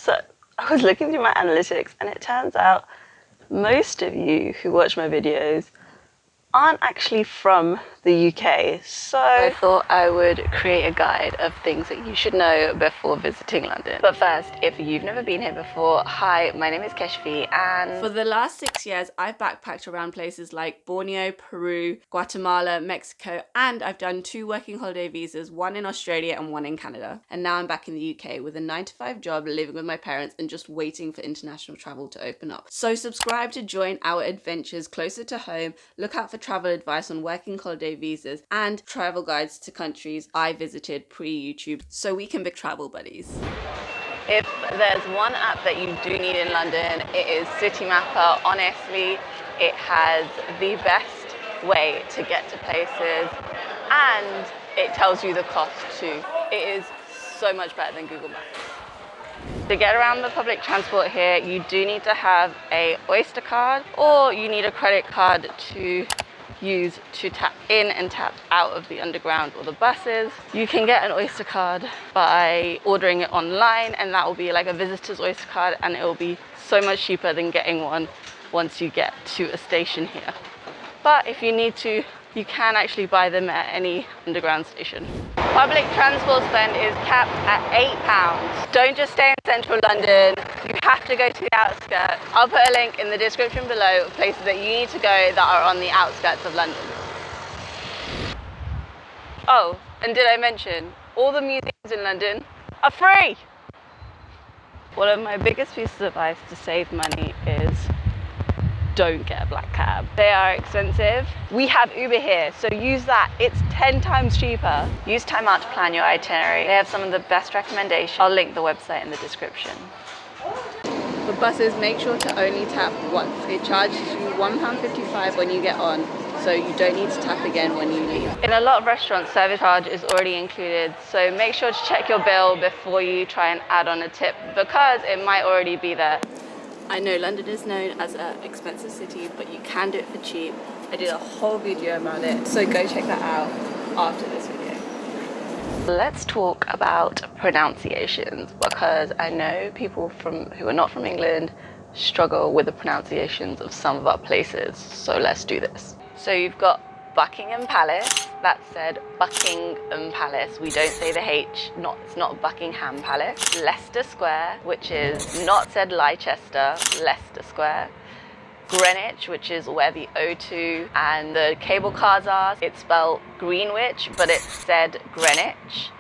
So I was looking through my analytics and it turns out most of you who watch my videos aren't actually from the UK, so I thought I would create a guide of things that you should know before visiting London. But first, if you've never been here before, hi, my name is Kesvi, and for the last 6 years, I've backpacked around places like Borneo, Peru, Guatemala, Mexico, and I've done 2 working holiday visas, one in Australia and one in Canada. And now I'm back in the UK with a 9-to-5 job, living with my parents and just waiting for international travel to open up. So subscribe to join our adventures closer to home, look out for travel advice on working holiday visas and travel guides to countries I visited pre-YouTube so we can be travel buddies. if there's one app that you do need in London, it is City Mapper. Honestly, it has the best way to get to places and it tells you the cost too. It is so much better than Google Maps. To get around the public transport here, you do need to have a Oyster card or you need a credit card to use to tap in and tap out of the underground or the buses. You can get an Oyster card by ordering it online, and that will be like a visitor's Oyster card, and it will be so much cheaper than getting one once you get to a station here. But if you need to, you can actually buy them at any underground station. Public transport spend is capped at £8. Don't just stay in central London, you have to go to the outskirts. I'll put a link in the description below of places that you need to go that are on the outskirts of London. Oh, and did I mention, all the museums in London are free! One of my biggest pieces of advice to save money is don't get a black cab. They are expensive. We have Uber here, so use that. It's 10 times cheaper. Use time out to plan your itinerary. They have some of the best recommendations. I'll link the website in the description. For buses, make sure to only tap once. It charges you £1.55 when you get on, so you don't need to tap again when you leave. In a lot of restaurants, service charge is already included, so make sure to check your bill before you try and add on a tip because it might already be there. I know London is known as an expensive city, but you can do it for cheap. I did a whole video about it, so go check that out after this video. Let's talk about pronunciations because I know people who are not from England struggle with the pronunciations of some of our places, so let's do this. So you've got Buckingham Palace, that's said Buckingham Palace. We don't say the H, it's not Buckingham Palace. Leicester Square, which is not said Leicester, Leicester Square. Greenwich, which is where the O2 and the cable cars are. It's spelled Greenwich, but it's said Greenwich.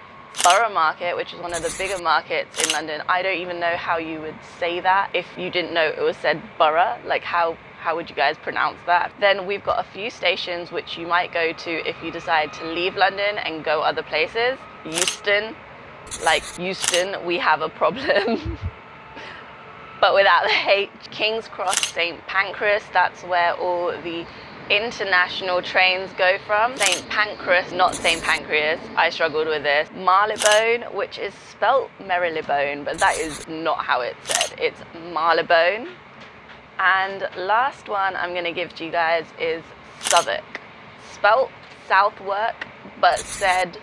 Borough Market, which is one of the bigger markets in London. I don't even know how you would say that if you didn't know it was said borough. Like how would you guys pronounce that? Then we've got a few stations which you might go to if you decide to leave London and go other places. Euston, like Euston, we have a problem. But without the H. King's Cross, St. Pancras, that's where all the international trains go from. St. Pancras, not St. Pancreas, I struggled with this. Marylebone, which is spelt Marylebone, but that is not how it's said. It's Marylebone. And last one I'm gonna give to you guys is Southwark. Spelt Southwark, but said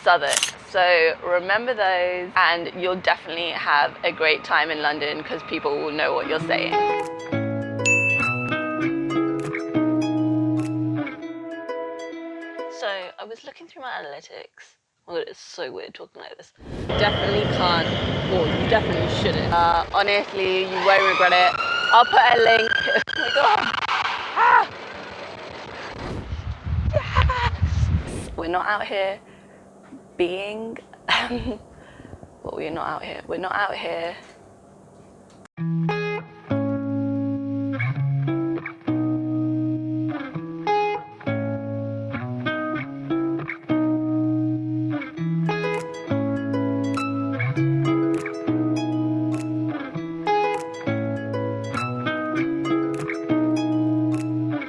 Southwark. So remember those and you'll definitely have a great time in London because people will know what you're saying. So I was looking through my analytics. Oh, it's so weird talking like this. Definitely can't, or you definitely shouldn't. Honestly, you won't regret it. I'll put a link. Oh my god. Ah! Yes! We're not out here being, we're not out here